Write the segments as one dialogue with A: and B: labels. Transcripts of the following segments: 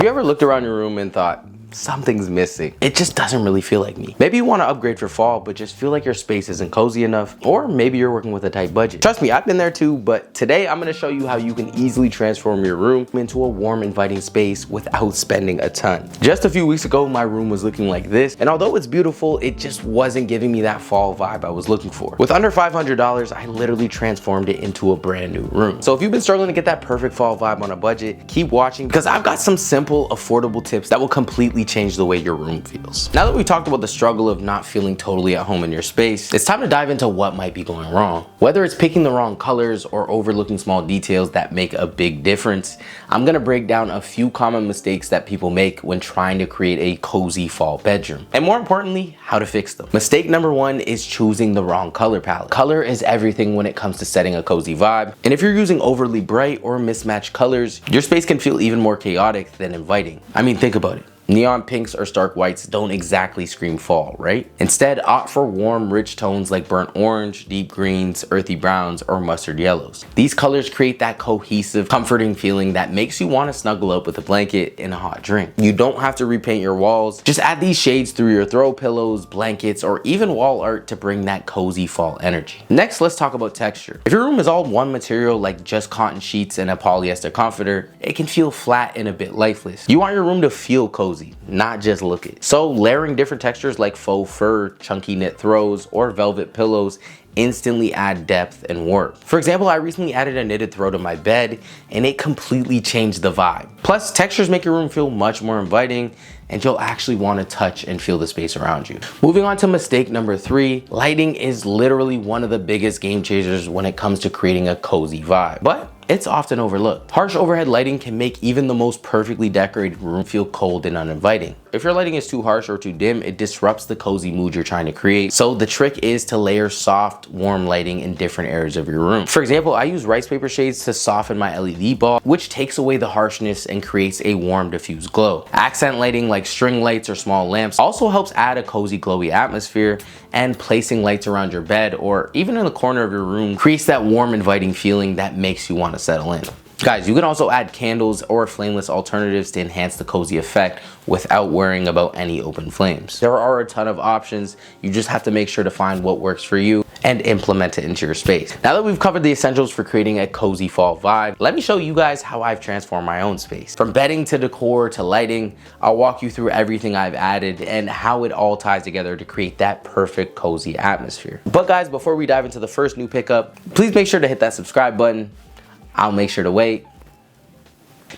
A: Have you ever looked around your room and thought, something's missing? It just doesn't really feel like me. Maybe you want to upgrade for fall, but just feel like your space isn't cozy enough, or maybe you're working with a tight budget. Trust me, I've been there too, but today I'm going to show you how you can easily transform your room into a warm, inviting space without spending a ton. Just a few weeks ago, my room was looking like this, and although it's beautiful, it just wasn't giving me that fall vibe I was looking for. With under $500, I literally transformed it into a brand new room. So if you've been struggling to get that perfect fall vibe on a budget, keep watching because I've got some simple, affordable tips that will completely change the way your room feels. Now that we talked about the struggle of not feeling totally at home in your space, it's time to dive into what might be going wrong. Whether it's picking the wrong colors or overlooking small details that make a big difference, I'm gonna break down a few common mistakes that people make when trying to create a cozy fall bedroom. And more importantly, how to fix them. Mistake number one is choosing the wrong color palette. Color is everything when it comes to setting a cozy vibe. And if you're using overly bright or mismatched colors, your space can feel even more chaotic than inviting. I mean, think about it. Neon pinks or stark whites don't exactly scream fall, right? Instead, opt for warm, rich tones like burnt orange, deep greens, earthy browns, or mustard yellows. These colors create that cohesive, comforting feeling that makes you want to snuggle up with a blanket and a hot drink. You don't have to repaint your walls. Just add these shades through your throw pillows, blankets, or even wall art to bring that cozy fall energy. Next, let's talk about texture. If your room is all one material, like just cotton sheets and a polyester comforter, it can feel flat and a bit lifeless. You want your room to feel cozy, not just look it. So layering different textures like faux fur, chunky knit throws, or velvet pillows instantly add depth and warmth. For example, I recently added a knitted throw to my bed and it completely changed the vibe. Plus, textures make your room feel much more inviting and you'll actually want to touch and feel the space around you. Moving on to mistake number three, lighting is literally one of the biggest game changers when it comes to creating a cozy vibe, but it's often overlooked. Harsh overhead lighting can make even the most perfectly decorated room feel cold and uninviting. If your lighting is too harsh or too dim, it disrupts the cozy mood you're trying to create. So the trick is to layer soft, warm lighting in different areas of your room. For example, I use rice paper shades to soften my LED bulb, which takes away the harshness and creates a warm, diffused glow. Accent lighting like string lights or small lamps also helps add a cozy, glowy atmosphere, and placing lights around your bed or even in the corner of your room creates that warm, inviting feeling that makes you want to settle in. Guys, you can also add candles or flameless alternatives to enhance the cozy effect without worrying about any open flames. There are a ton of options. You just have to make sure to find what works for you and implement it into your space. Now that we've covered the essentials for creating a cozy fall vibe, let me show you guys how I've transformed my own space. From bedding to decor to lighting, I'll walk you through everything I've added and how it all ties together to create that perfect cozy atmosphere. But guys, before we dive into the first new pickup, please make sure to hit that subscribe button. I'll make sure to wait.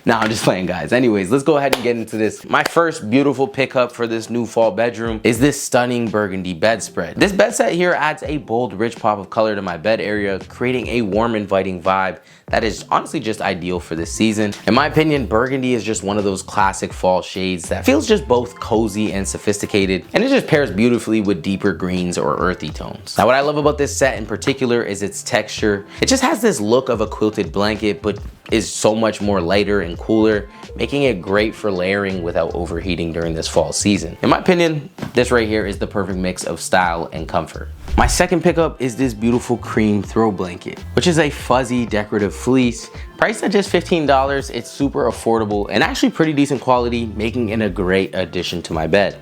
A: No, I'm just playing, guys. Anyways, let's go ahead and get into this. My first beautiful pickup for this new fall bedroom is this stunning burgundy bedspread. This bed set here adds a bold, rich pop of color to my bed area, creating a warm, inviting vibe that is honestly just ideal for this season. In my opinion, burgundy is just one of those classic fall shades that feels just both cozy and sophisticated, and it just pairs beautifully with deeper greens or earthy tones. Now, what I love about this set in particular is its texture. It just has this look of a quilted blanket, but is so much more lighter and cooler, making it great for layering without overheating during this fall season. In my opinion, this right here is the perfect mix of style and comfort. My second pickup is this beautiful cream throw blanket, which is a fuzzy decorative fleece. Priced at just $15, it's super affordable and actually pretty decent quality, making it a great addition to my bed.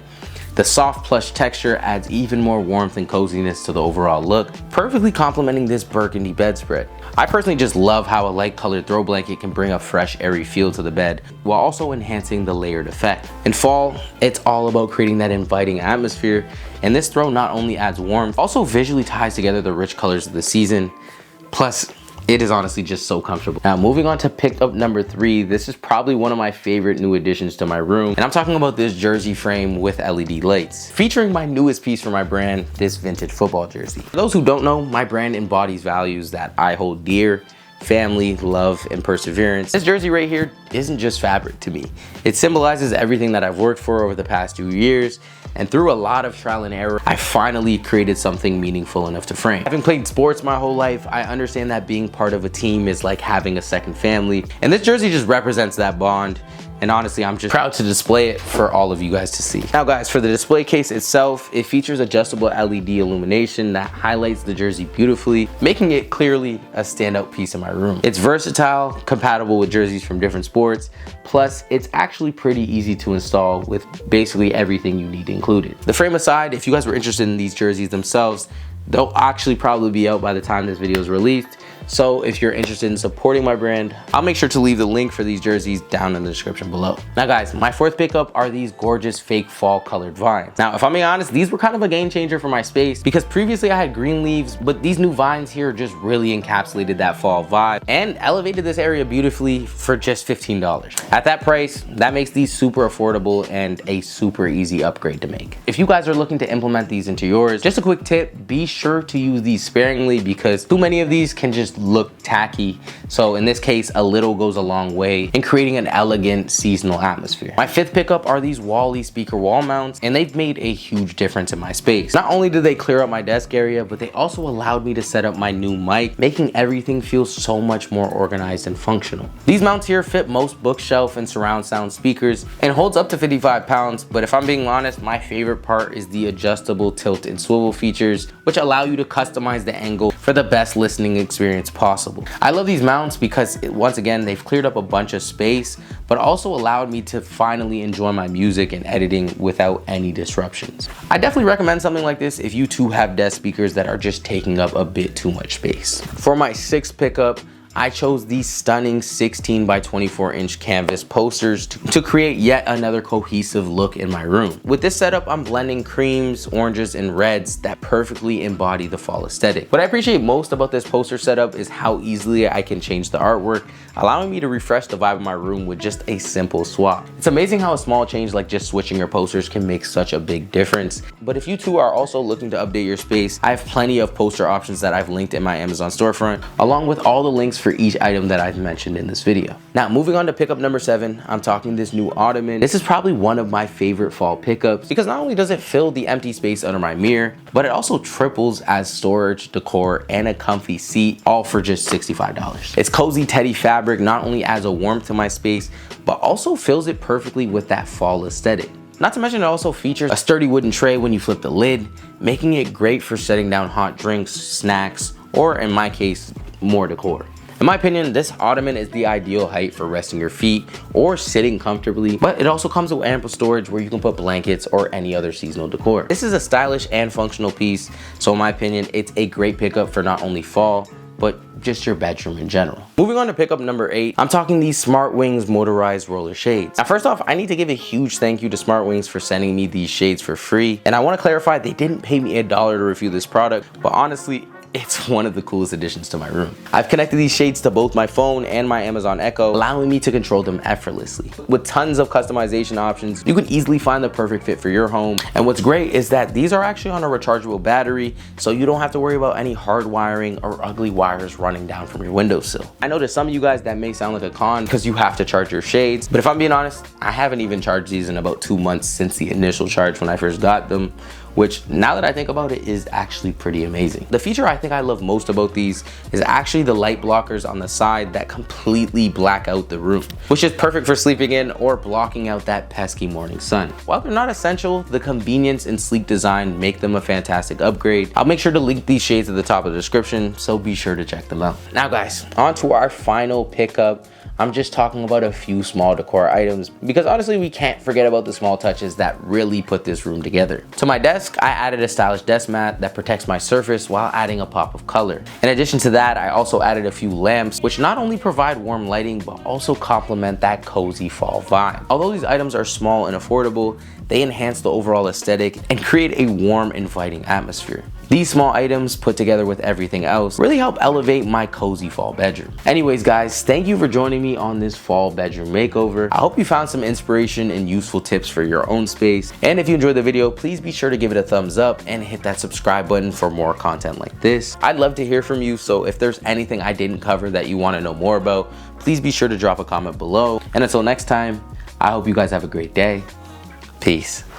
A: The soft plush texture adds even more warmth and coziness to the overall look, perfectly complementing this burgundy bedspread. I personally just love how a light colored throw blanket can bring a fresh, airy feel to the bed while also enhancing the layered effect. In fall, it's all about creating that inviting atmosphere, and this throw not only adds warmth, also visually ties together the rich colors of the season. Plus, it is honestly just so comfortable. Now, moving on to pickup number three, this is probably one of my favorite new additions to my room, and I'm talking about this jersey frame with LED lights, featuring my newest piece for my brand, this vintage football jersey. For those who don't know, my brand embodies values that I hold dear: family, love, and perseverance. This jersey right here isn't just fabric to me. It symbolizes everything that I've worked for over the past 2 years, and through a lot of trial and error, I finally created something meaningful enough to frame. Having played sports my whole life, I understand that being part of a team is like having a second family, and this jersey just represents that bond. And honestly, I'm just proud to display it for all of you guys to see. Now guys, for the display case itself, it features adjustable LED illumination that highlights the jersey beautifully, making it clearly a standout piece in my room. It's versatile, compatible with jerseys from different sports, plus it's actually pretty easy to install with basically everything you need included. The frame aside, if you guys were interested in these jerseys themselves, they'll actually probably be out by the time this video is released. So if you're interested in supporting my brand, I'll make sure to leave the link for these jerseys down in the description below. Now guys, my fourth pickup are these gorgeous fake fall colored vines. Now, if I'm being honest, these were kind of a game changer for my space because previously I had green leaves, but these new vines here just really encapsulated that fall vibe and elevated this area beautifully for just $15. At that price, that makes these super affordable and a super easy upgrade to make. If you guys are looking to implement these into yours, just a quick tip, be sure to use these sparingly because too many of these can just look tacky. So in this case, a little goes a long way in creating an elegant seasonal atmosphere. My fifth pickup are these Wally speaker wall mounts, and they've made a huge difference in my space. Not only did they clear up my desk area, but they also allowed me to set up my new mic, making everything feel so much more organized and functional. These mounts here fit most bookshelf and surround sound speakers and holds up to 55 pounds, but if I'm being honest, my favorite part is the adjustable tilt and swivel features, which allow you to customize the angle for the best listening experience possible. I love these mounts because once again, they've cleared up a bunch of space, but also allowed me to finally enjoy my music and editing without any disruptions. I definitely recommend something like this if you too have desk speakers that are just taking up a bit too much space. For my sixth pickup, I chose these stunning 16 by 24 inch canvas posters to create yet another cohesive look in my room. With this setup, I'm blending creams, oranges, and reds that perfectly embody the fall aesthetic. What I appreciate most about this poster setup is how easily I can change the artwork, allowing me to refresh the vibe of my room with just a simple swap. It's amazing how a small change like just switching your posters can make such a big difference. But if you too are also looking to update your space, I have plenty of poster options that I've linked in my Amazon storefront, along with all the links for each item that I've mentioned in this video. Now, moving on to pickup number 7, I'm talking this new Ottoman. This is probably one of my favorite fall pickups because not only does it fill the empty space under my mirror, but it also triples as storage, decor, and a comfy seat, all for just $65. Its cozy teddy fabric not only adds a warmth to my space, but also fills it perfectly with that fall aesthetic. Not to mention it also features a sturdy wooden tray when you flip the lid, making it great for setting down hot drinks, snacks, or in my case, more decor. In my opinion, this Ottoman is the ideal height for resting your feet or sitting comfortably, but it also comes with ample storage where you can put blankets or any other seasonal decor. This is a stylish and functional piece, so in my opinion, it's a great pickup for not only fall, but just your bedroom in general. Moving on to pickup number 8, I'm talking these Smart Wings motorized roller shades. Now, first off, I need to give a huge thank you to Smart Wings for sending me these shades for free. And I want to clarify, they didn't pay me $1 to review this product, but honestly, it's one of the coolest additions to my room. I've connected these shades to both my phone and my Amazon Echo, allowing me to control them effortlessly. With tons of customization options, you can easily find the perfect fit for your home. And what's great is that these are actually on a rechargeable battery, so you don't have to worry about any hard wiring or ugly wires running down from your windowsill. I know to some of you guys that may sound like a con because you have to charge your shades, but if I'm being honest, I haven't even charged these in about 2 months since the initial charge when I first got them, which now that I think about it is actually pretty amazing. The feature I think I love most about these is actually the light blockers on the side that completely black out the room, which is perfect for sleeping in or blocking out that pesky morning sun. While they're not essential, the convenience and sleek design make them a fantastic upgrade. I'll make sure to link these shades at the top of the description, so be sure to check them out. Now guys, on to our final pickup. I'm just talking about a few small decor items because honestly, we can't forget about the small touches that really put this room together. To my desk, I added a stylish desk mat that protects my surface while adding a pop of color. In addition to that, I also added a few lamps, which not only provide warm lighting, but also complement that cozy fall vibe. Although these items are small and affordable, they enhance the overall aesthetic and create a warm, inviting atmosphere. These small items put together with everything else really help elevate my cozy fall bedroom. Anyways guys, thank you for joining me on this fall bedroom makeover. I hope you found some inspiration and useful tips for your own space. And if you enjoyed the video, please be sure to give it a thumbs up and hit that subscribe button for more content like this. I'd love to hear from you, so if there's anything I didn't cover that you want to know more about, please be sure to drop a comment below. And until next time, I hope you guys have a great day. Peace.